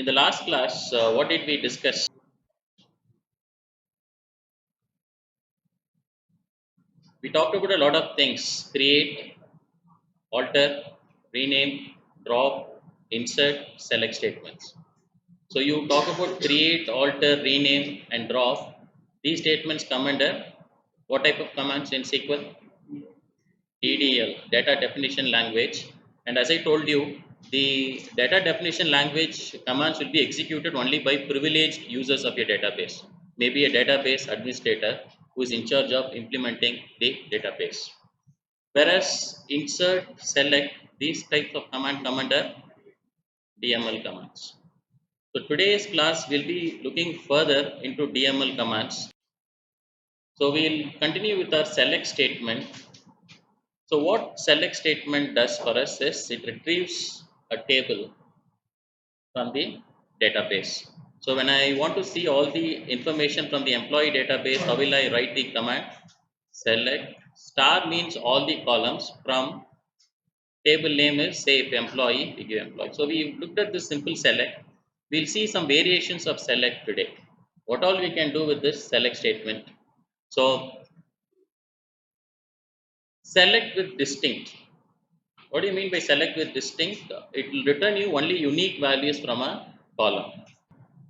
In the last class, what did we discuss? We talked about a lot of things: create, alter, rename, drop, insert, select statements. So you talk about create, alter, rename, and drop. These statements come under what type of commands in SQL? DDL, data definition language. And as I told you, the data definition language commands will be executed only by privileged users of your database. Maybe a database administrator who is in charge of implementing the database. Whereas insert, select, these types of command come under DML commands. So today's class will be looking further into DML commands. So we'll continue with our select statement. So what select statement does for us is it retrieves a table from the database. So when I want to see all the information from the employee database, how will I write the command? Select star means all the columns from table name is say if employee, we give employee. So we looked at this simple select. We'll see some variations of select today. What all we can do with this select statement? So select with distinct. What do you mean by select with distinct? It will return you only unique values from a column.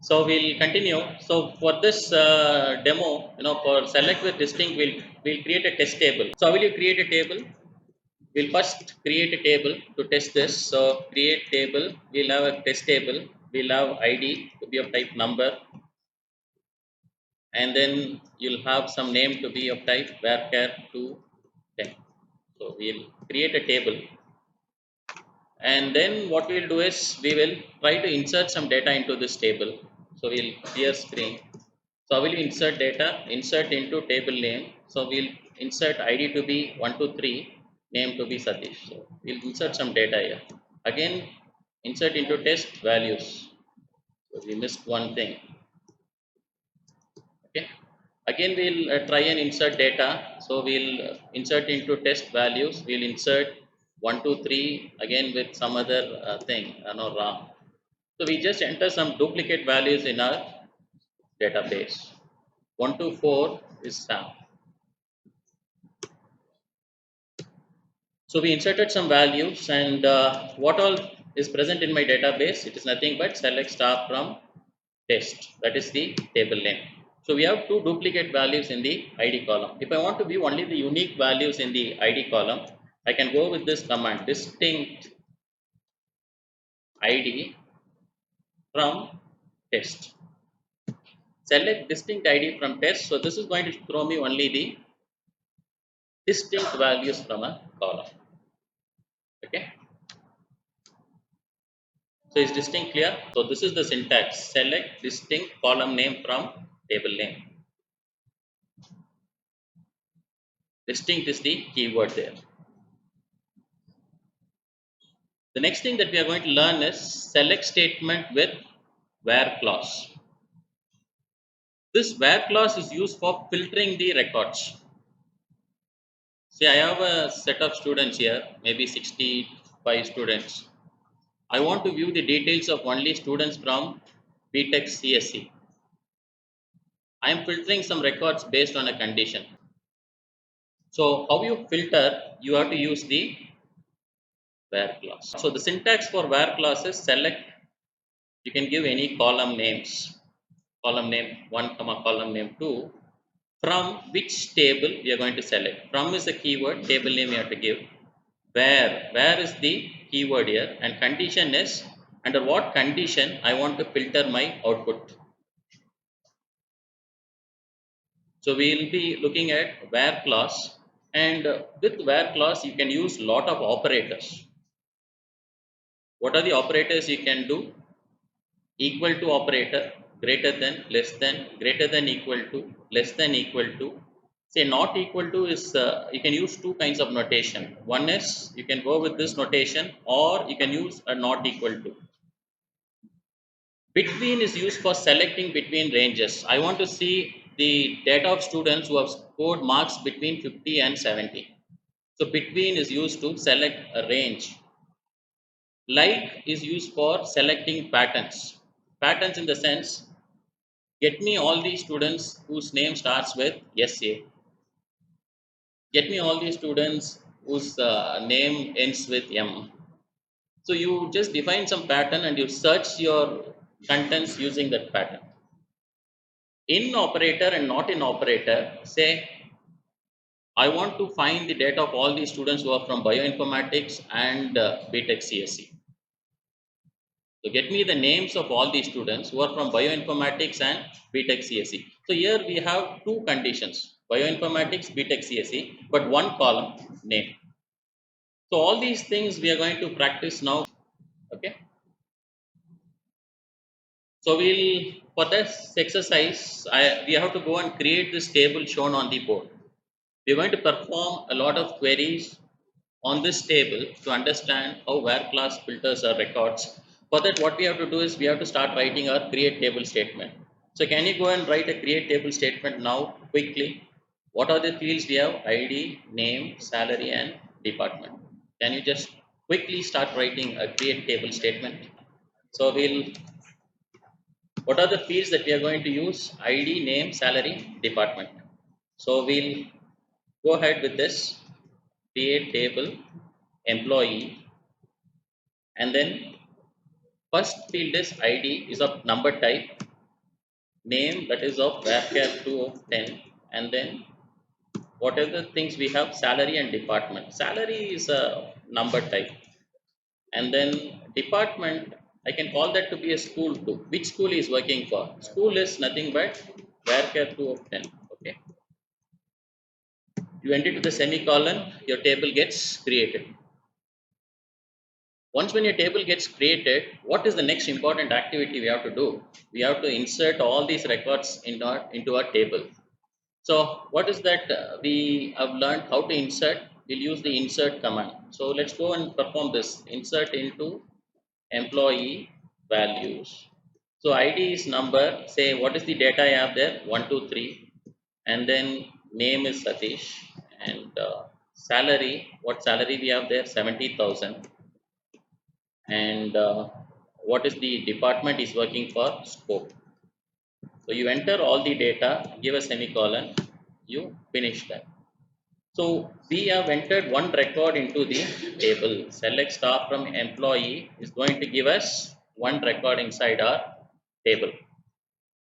So we'll continue. So for this demo, for select with distinct, we'll create a test table. So how will you create a table? We'll first create a table to test this. So create table. We'll have a test table. We'll have ID to be of type number, and then you'll have some name to be of type varchar 210. So we'll create a table. And then what we'll do is we will try to insert some data into this table. So we'll clear screen. So I will insert data, insert into table name. So we'll insert ID to be 123, name to be Satish. So we'll insert some data here. Again, insert into test values. So we missed one thing. Okay. Again, we'll try and insert data. So we'll insert into test values. We'll insert 123 again with some other thing, no RAM. So we just enter some duplicate values in our database. 124 is Sam. So we inserted some values, and what all is present in my database? It is nothing but select star from test. That is the table name. So we have two duplicate values in the ID column. If I want to view only the unique values in the ID column, I can go with this command distinct ID from test. Select distinct ID from test. So this is going to throw me only the distinct values from a column. Okay. So is distinct clear? So this is the syntax. Select distinct column name from table name. Distinct is the keyword there. The next thing that we are going to learn is select statement with where clause. This where clause is used for filtering the records. See, I have a set of students here, maybe 65 students. I want to view the details of only students from BTech CSE. I am filtering some records based on a condition. So how you filter, you have to use the where clause. So the syntax for where clause is select, you can give any column names, column name 1 comma column name 2, from which table we are going to select. From is the keyword, table name you have to give. Where is the keyword here, and condition is under what condition I want to filter my output. So we will be looking at where clause, and with where clause you can use lot of operators. What are the operators you can do? Equal to operator, greater than, less than, greater than equal to, less than equal to. Say not equal to is, you can use two kinds of notation. One is you can go with this notation, or you can use a not equal to. Between is used for selecting between ranges. I want to see the data of students who have scored marks between 50 and 70. So between is used to select a range. Like is used for selecting patterns. Patterns in the sense, get me all these students whose name starts with SA. Get me all these students whose name ends with M. So you just define some pattern and you search your contents using that pattern. In operator and not in operator, say I want to find the data of all these students who are from bioinformatics and BTech CSE. So get me the names of all these students who are from bioinformatics and BTech CSE. So here we have two conditions, bioinformatics, BTech CSE, but one column name. So all these things we are going to practice now. Okay. So we'll for this exercise, we have to go and create this table shown on the board. We're going to perform a lot of queries on this table to understand how where class filters our records. For that, what we have to do is we have to start writing our create table statement. So can you go and write a create table statement now quickly? What are the fields we have? ID, name, salary, and department. Can you just quickly start writing a create table statement? So what are the fields that we are going to use? ID, name, salary, department. So we'll go ahead with this create table employee, and then first field is ID is of number type, name that is of varchar 2 of 10, and then what are the things we have? Salary and department. Salary is a number type, and then department I can call that to be a school too. Which school is working for? School is nothing but varchar 2 of 10. Okay, you enter to the semicolon, your table gets created. Once when your table gets created, what is the next important activity we have to do? We have to insert all these records into our table. So what is that we have learned how to insert? We'll use the insert command. So let's go and perform this. Insert into employee values. So ID is number. Say what is the data I have there? 1, 2, 3. And then name is Satish. And salary, what salary we have there? 70,000. And what is the department is working for? Scope. So you enter all the data, give a semicolon, you finish that. So we have entered one record into the table. Select star from employee is going to give us one record inside our table.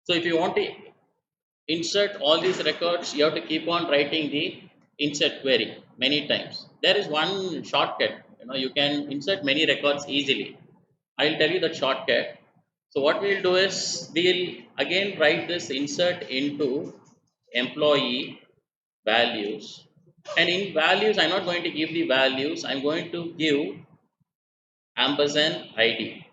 So if you want to insert all these records, you have to keep on writing the insert query many times. There is one shortcut. You can insert many records easily. I'll tell you the shortcut. So what we'll do is we'll again write this insert into employee values, and in values I'm not going to give the values, I'm going to give ampersand ID.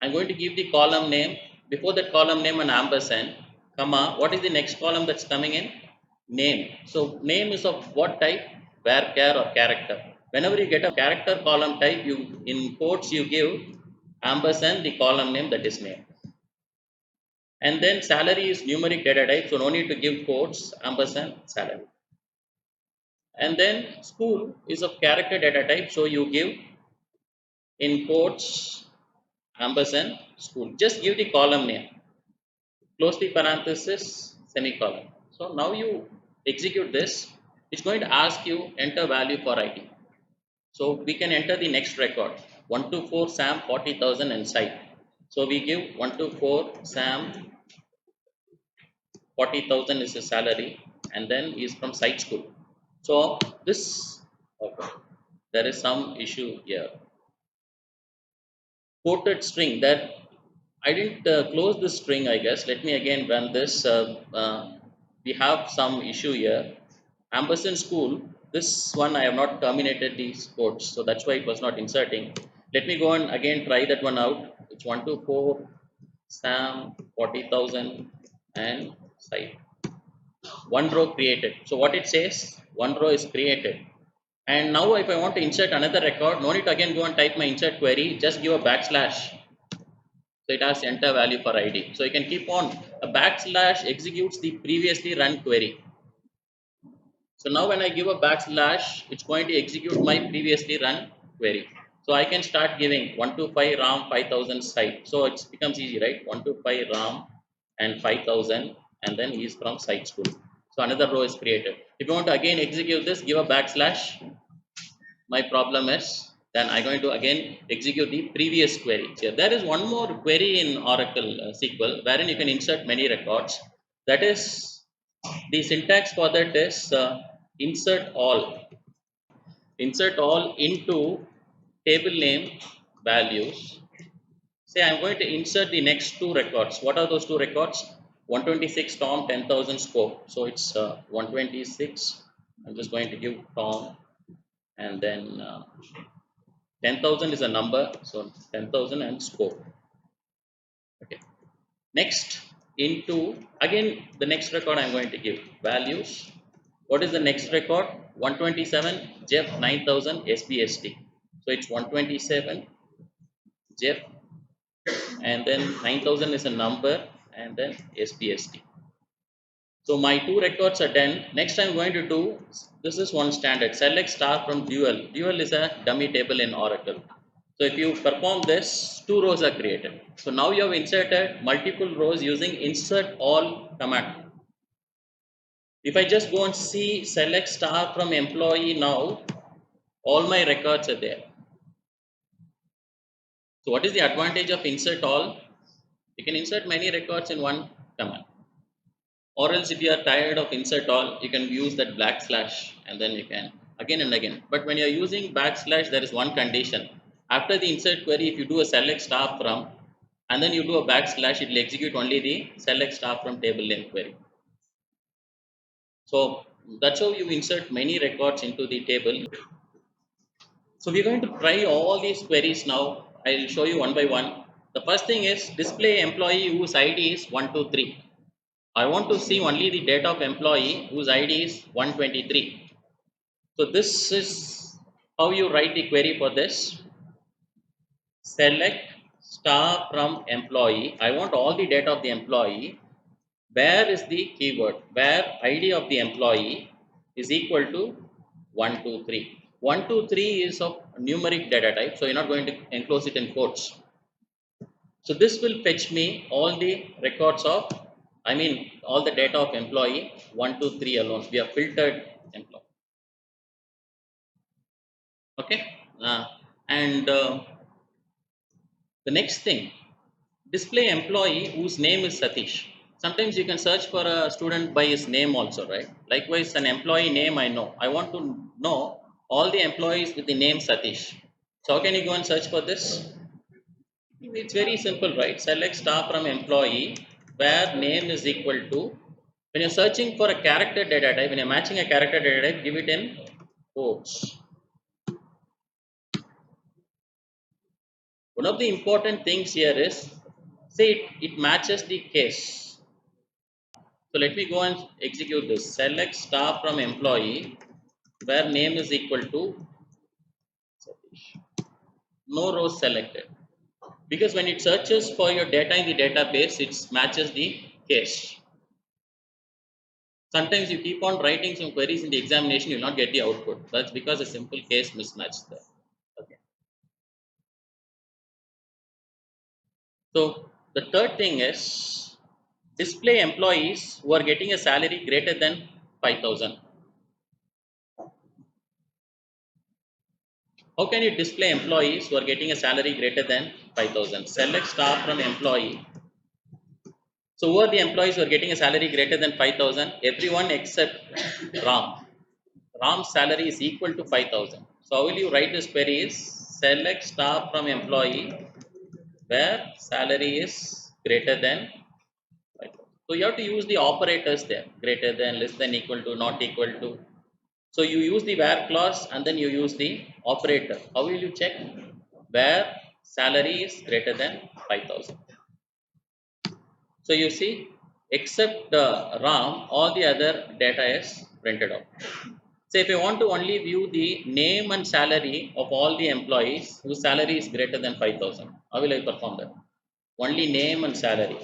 I'm going to give the column name, before that column name an ampersand, comma, what is the next column that's coming in? Name. So name is of what type? Varchar or character. Whenever you get a character column type, you in quotes you give ampersand the column name, that is name. And then salary is numeric data type, so no need to give quotes, ampersand salary. And then school is of character data type, so you give in quotes ampersand school. Just give the column name, close the parenthesis, semicolon. So now you execute this. It's going to ask you enter value for ID. So we can enter the next record, 124 Sam 40,000 and site. So we give 124 Sam 40,000 is his salary, and then he is from site school. So this, okay, there is some issue here. Quoted string that I didn't close the string, I guess. Let me again run this. We have some issue here. Ampersand school, this one I have not terminated these quotes, so that's why it was not inserting. Let me go and again try that one out. It's 124 Sam 40,000 and site. One row created. So what it says, one row is created. And now if I want to insert another record, no need to again go and type my insert query, just give a backslash. So it has enter value for ID. So you can keep on, a backslash executes the previously run query. So now when I give a backslash, it's going to execute my previously run query. So I can start giving 125 RAM 5000 site. So it becomes easy, right? 125 RAM and 5000, and then he is from site school. So another row is created. If you want to again execute this, give a backslash. My problem is then I'm going to again execute the previous query. So there is one more query in Oracle SQL wherein you can insert many records. That is the syntax for that is insert all. Insert all into table name values. Say I'm going to insert the next two records. What are those two records? 126 Tom 10,000 scope. So it's 126. I'm just going to give Tom, and then 10,000 is a number. So 10,000 and scope. Okay. Next into again the next record I'm going to give values. What is the next record? 127 Jeff 9000 SBST. So it's 127 Jeff, and then 9000 is a number, and then SBST. So my two records are done. Next I'm going to do, this is one standard, select star from dual. Dual is a dummy table in Oracle. So if you perform this, two rows are created. So now you have inserted multiple rows using insert all command. If I just go and see select star from employee now, all my records are there. So what is the advantage of insert all? You can insert many records in one command. Or else if you are tired of insert all, you can use that backslash and then you can again and again. But when you are using backslash, there is one condition. After the insert query, if you do a select star from and then you do a backslash, it will execute only the select star from table name query. So that's how you insert many records into the table. So we're going to try all these queries now. I'll show you one by one. The first thing is display employee whose ID is 123. I want to see only the data of employee whose ID is 123. So this is how you write the query for this. Select star from employee. I want all the data of the employee. Where is the keyword? Where ID of the employee is equal to 123. 123 is of numeric data type, so you're not going to enclose it in quotes. So this will fetch me all the records of, all the data of employee 123 alone. We have filtered employee. Okay, and the next thing, display employee whose name is Satish. Sometimes you can search for a student by his name also, right? Likewise, an employee name I know. I want to know all the employees with the name Satish. So how can you go and search for this? It's very simple, right? Select star from employee where name is equal to, when you're searching for a character data type, when you're matching a character data type, give it in quotes. One of the important things here is, say it matches the case. So let me go and execute this. Select star from employee where name is equal to Satish. No rows selected. Because when it searches for your data in the database, it matches the case. Sometimes you keep on writing some queries in the examination, you will not get the output. That's because a simple case mismatch there. Okay. So the third thing is display employees who are getting a salary greater than 5,000. How can you display employees who are getting a salary greater than 5,000? Select star from employee. So who are the employees who are getting a salary greater than 5,000? Everyone except Ram. Ram's salary is equal to 5,000. So how will you write this query is select star from employee where salary is greater than 5,000. So you have to use the operators there, greater than, less than, equal to, not equal to. So you use the where clause and then you use the operator. How will you check? Where salary is greater than 5,000. So you see, except RAM, all the other data is printed out. So if I want to only view the name and salary of all the employees whose salary is greater than 5,000, how will I perform that? Only name and salary.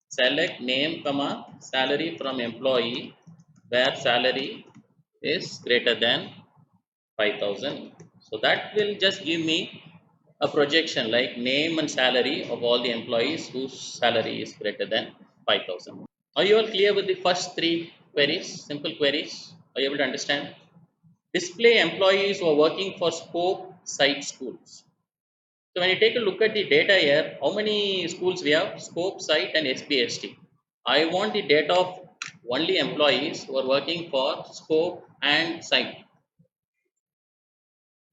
Select name, comma, salary from employee where salary is greater than 5,000. So that will just give me a projection like name and salary of all the employees whose salary is greater than 5,000. Are you all clear with the first three queries, simple queries? Are you able to understand? Display employees who are working for scope site schools. So when you take a look at the data here, how many schools we have? Scope, site and SPST. I want the data of only employees who are working for scope and site.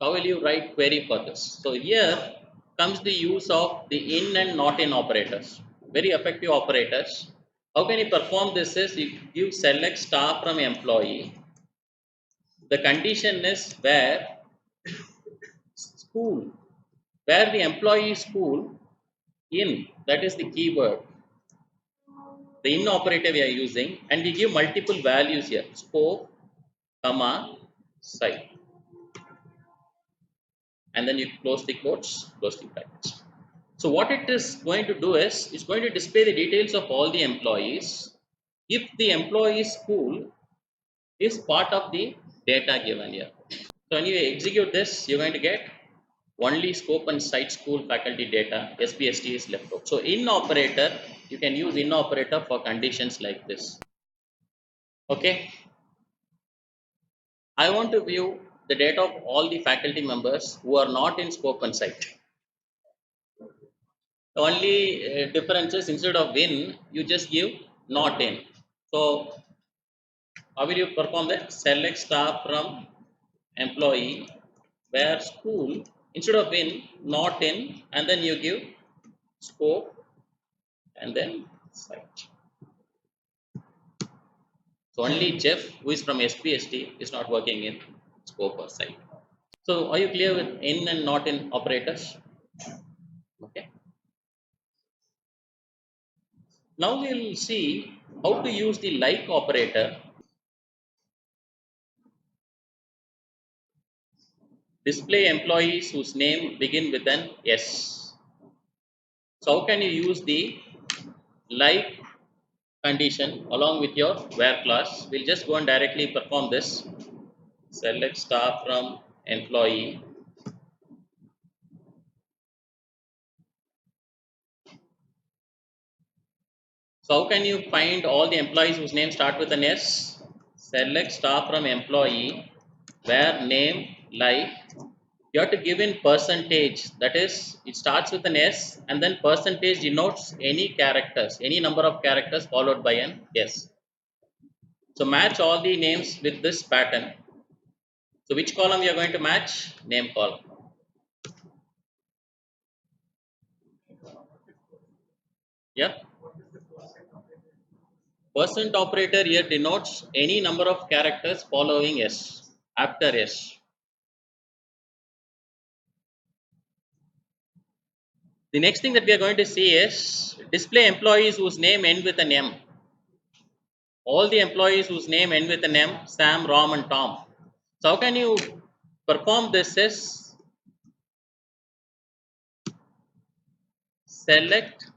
How will you write query for this? So here comes the use of the in and not in operators. Very effective operators. How can you perform this is you give select star from employee. The condition is where school, where the employee school in, that is the keyword. The in operator we are using, and we give multiple values here, scope, comma, site. And then you close the quotes, close the brackets. So what it is going to do is, it's going to display the details of all the employees if the employee school is part of the data given here. So when you execute this, you're going to get only scope and site school faculty data, SPST is left out. So in operator, you can use in operator for conditions like this. Okay. I want to view the data of all the faculty members who are not in scope and site. The only difference is instead of in, you just give not in. So how will you perform that? Select star from employee where school, instead of in, not in, and then you give scope and then site. So only Jeff, who is from SPST, is not working in scope or site. So are you clear with in and not in operators? Okay. Now we will see how to use the like operator. Display employees whose name begin with an S. So how can you use the like condition along with your where class? We'll just go and directly perform this. Select star from employee. So how can you find all the employees whose name start with an S? Select star from employee where name like. You have to give in percentage, that is it starts with an S and then percentage denotes any characters, any number of characters followed by an S. So match all the names with this pattern. So which column you are going to match? Name column. Yeah. Percent operator here denotes any number of characters following S, after S. The next thing that we are going to see is display employees whose name end with an M. All the employees whose name end with an M, Sam, Ram and Tom. So how can you perform this is select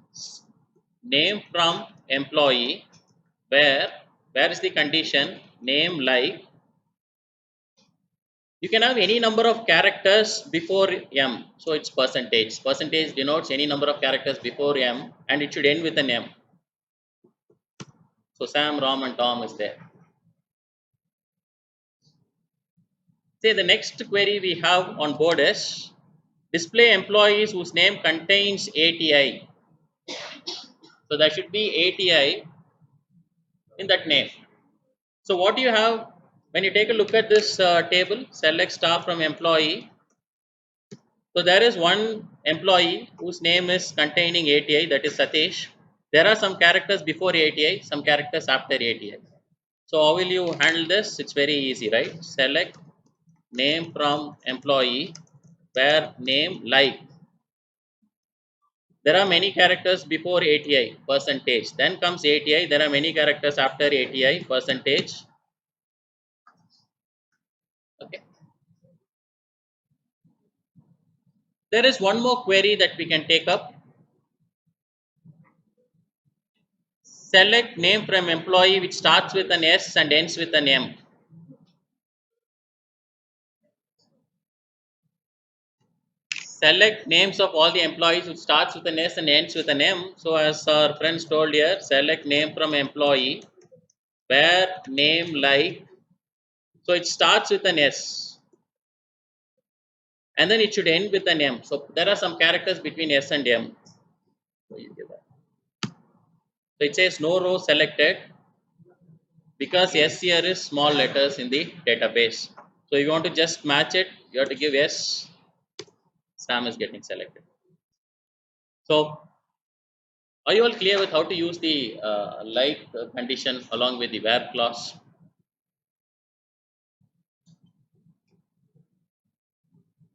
name from employee where is the condition name like. You can have any number of characters before M. So it's percentage. Percentage denotes any number of characters before M and it should end with an M. So Sam, Ram and Tom is there. Say the next query we have on board is display employees whose name contains ATI. So there should be ATI in that name. So what you have when you take a look at this table, select star from employee. So there is one employee whose name is containing ATI, that is Satish. There are some characters before ATI, some characters after ATI. So how will you handle this? It's very easy, right? Select name from employee where name like. There are many characters before ATI, percentage. Then comes ATI. There are many characters after ATI, percentage. Okay. There is one more query that we can take up. Select name from employee which starts with an S and ends with an M. select names of all the employees which starts with an S and ends with an M. So as our friends told here, select name from employee where name like, so it starts with an S and then it should end with an M. So there are some characters between S and M. So you give that. So it says no row selected because S here is small letters in the database. So if you want to just match it, you have to give S. Sam is getting selected. So are you all clear with how to use the like condition along with the where clause?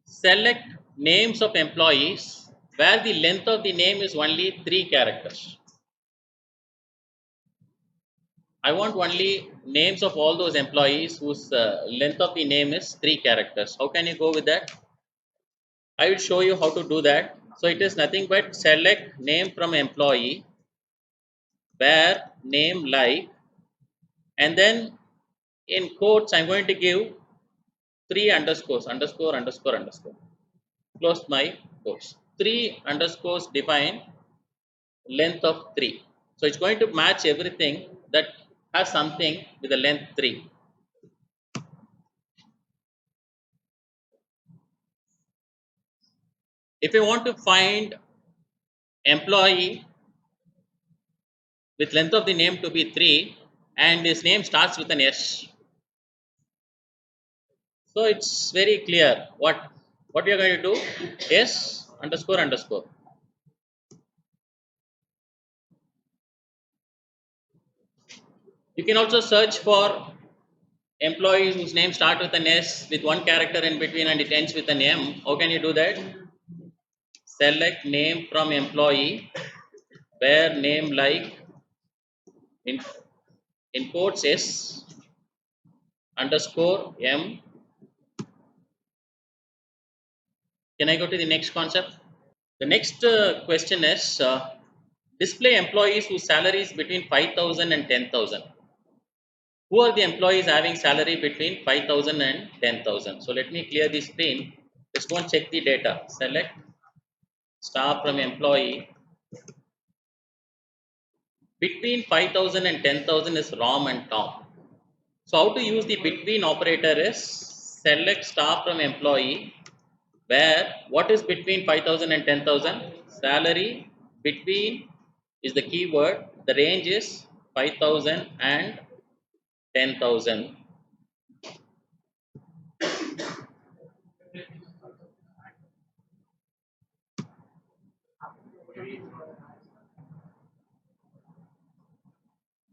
Select names of employees where the length of the name is only 3 characters. I want only names of all those employees whose length of the name is 3 characters. How can you go with that? I will show you how to do that. So it is nothing but select name from employee where name like, and then in quotes I'm going to give 3 underscores, underscore, underscore, underscore. Close my quotes. 3 underscores define length of 3. So it's going to match everything that has something with the length 3. If you want to find employee with length of the name to be 3 and his name starts with an S, so it's very clear what we are going to do. S underscore underscore. You can also search for employees whose name start with an S with one character in between and it ends with an M. How can you do that? Select name from employee where name like in quotes S underscore M. Can I go to the next concept? The next question is display employees whose salary is between 5,000 and 10,000. Who are the employees having salary between 5,000 and 10,000? So let me clear the screen. Let's go and check the data. Select star from employee. Between 5,000 and 10,000 is Ram and Tom. So how to use the between operator is select star from employee where what is between 5,000 and 10,000? Salary between is the keyword. The range is 5,000 and 10,000.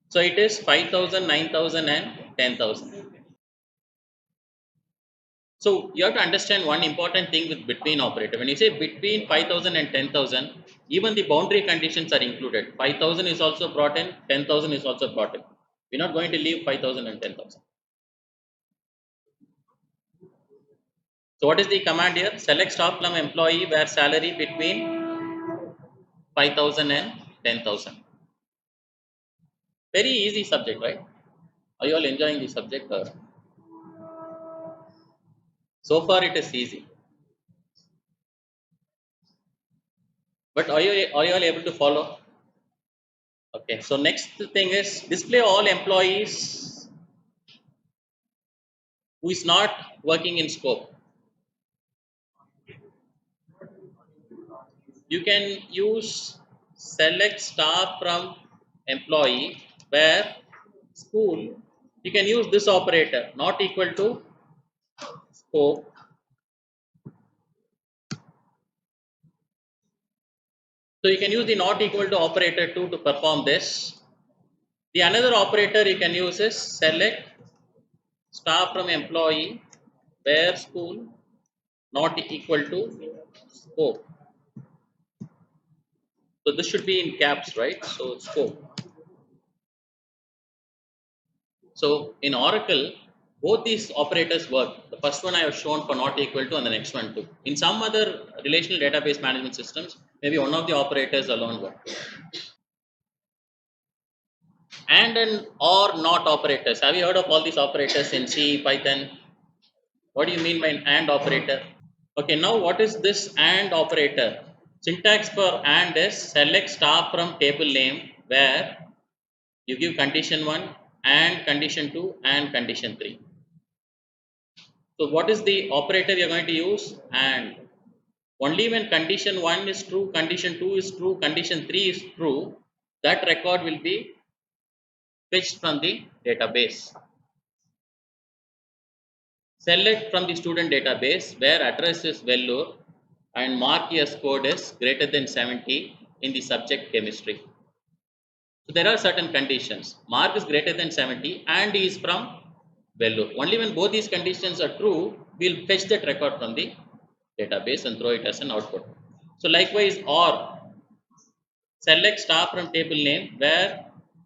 So it is 5,000, 9,000 and 10,000. So you have to understand one important thing with between operator. When you say between 5,000 and 10,000, even the boundary conditions are included. 5,000 is also brought in, 10,000 is also brought in. We're not going to leave 5,000 and 10,000. So what is the command here? Select stop from employee where salary between 5,000 and 10,000. Very easy subject, right? Are you all enjoying the subject? Or? So far it is easy. But are you all able to follow? Okay, so next thing is display all employees who is not working in scope. You can use select star from employee where school, you can use this operator not equal to scope. So you can use the not equal to operator too to perform this. The another operator you can use is select star from employee where school not equal to scope. So this should be in caps, right? So scope. So in Oracle, both these operators work. The first one I have shown for not equal to and the next one too. In some other relational database management systems, maybe one of the operators alone work. And an or not operators. Have you heard of all these operators in C, Python? What do you mean by an and operator? Okay, now what is this AND operator? Syntax for AND is select star from table name, where you give condition 1 and condition 2 and condition 3. So what is the operator you are going to use? AND. Only when condition 1 is true, condition 2 is true, condition 3 is true, that record will be fetched from the database. Select from the student database where address is Vellore and mark as code is greater than 70 in the subject chemistry. So there are certain conditions. Mark is greater than 70 and is from Vellore. Only when both these conditions are true, we'll fetch that record from the database and throw it as an output. So likewise, or select star from table name where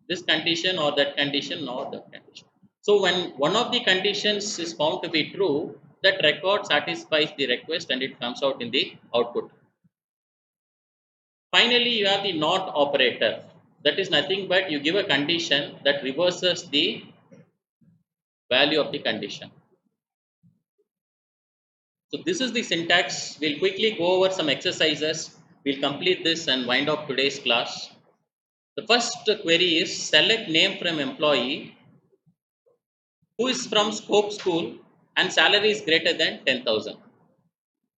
this condition or that condition or that condition. So when one of the conditions is found to be true, that record satisfies the request and it comes out in the output. Finally, you have the not operator. That is nothing but you give a condition that reverses the value of the condition. So this is the syntax. We'll quickly go over some exercises. We'll complete this and wind up today's class. The first query is select name from employee who is from Scope School and salary is greater than 10,000.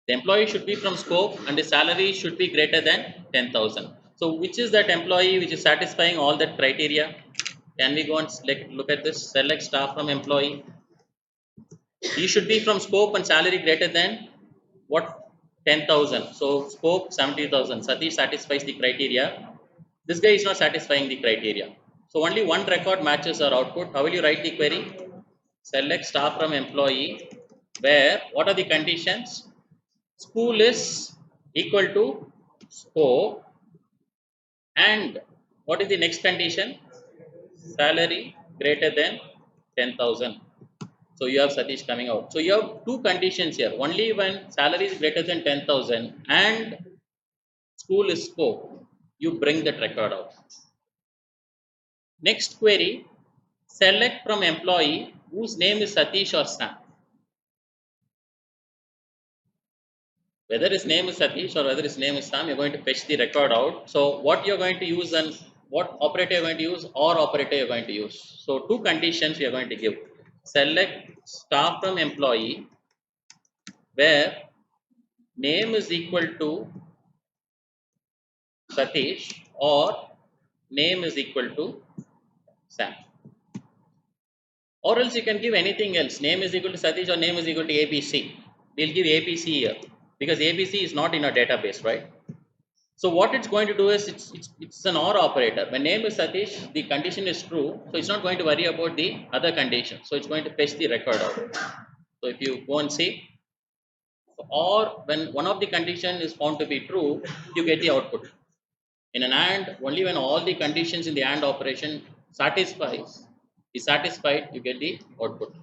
The employee should be from Scope and the salary should be greater than 10,000. So which is that employee which is satisfying all that criteria? Can we go and look at this? Select staff from employee. He should be from Scope and salary greater than what? 10,000. So Scope 70,000. Satish satisfies the criteria. This guy is not satisfying the criteria. So only one record matches our output. How will you write the query? Select staff from employee where what are the conditions? School is equal to Scope and what is the next condition? Salary greater than 10,000. So you have Satish coming out. So you have two conditions here. Only when salary is greater than 10,000 and school is Scope, you bring that record out. Next query, select from employee whose name is Satish or Sam. Whether his name is Satish or whether his name is Sam, you're going to fetch the record out. So what you're going to use and what operator you're going to use or operator you're going to use. So two conditions we are going to give. Select staff from employee where name is equal to Satish or name is equal to Sam. Or else you can give anything else. Name is equal to Satish or name is equal to ABC. We'll give ABC here because ABC is not in our database, right? So what it's going to do is it's an OR operator. When name is Satish, the condition is true, so it's not going to worry about the other condition. So it's going to fetch the record out. So if you go and see, or when one of the condition is found to be true, you get the output. In an AND, only when all the conditions in the AND operation is satisfied, you get the output.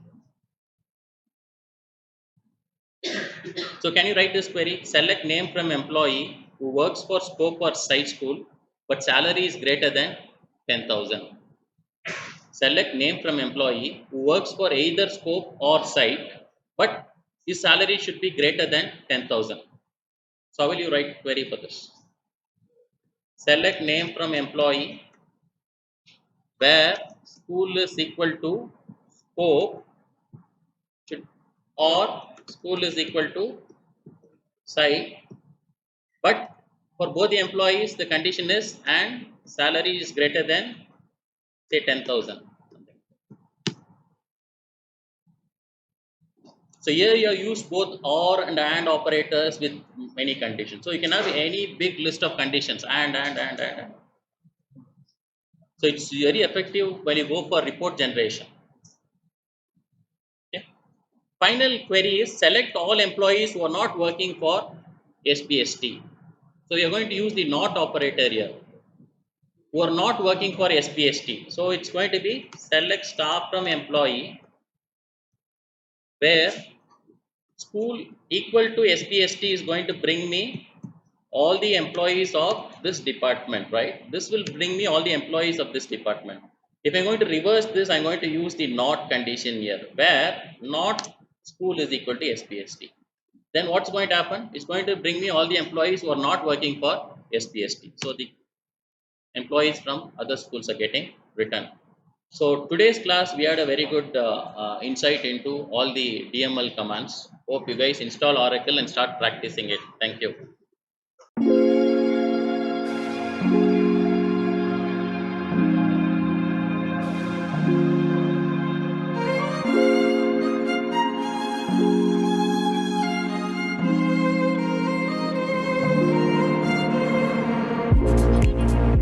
So can you write this query? Select name from employee who works for Scope or Site School, but salary is greater than 10,000. Select name from employee who works for either Scope or Site, but his salary should be greater than 10,000. So how will you write query for this? Select name from employee where school is equal to Scope or school is equal to Site, but for both the employees the condition is and salary is greater than say 10,000. So here you use both OR and AND operators with many conditions. So you can have any big list of conditions and. So it's very effective when you go for report generation. Okay. Final query is select all employees who are not working for SPST. So you are going to use the not operator here. Who are not working for SPST. So it's going to be select staff from employee where school equal to SPST is going to bring me all the employees of this department, right? This will bring me all the employees of this department. If I'm going to reverse this, I'm going to use the not condition here, where not school is equal to SPST. then what's going to happen? It's going to bring me all the employees who are not working for SPST. So the employees from other schools are getting returned. So today's class we had a very good insight into all the DML commands. Hope you guys install Oracle and start practicing it. Thank you.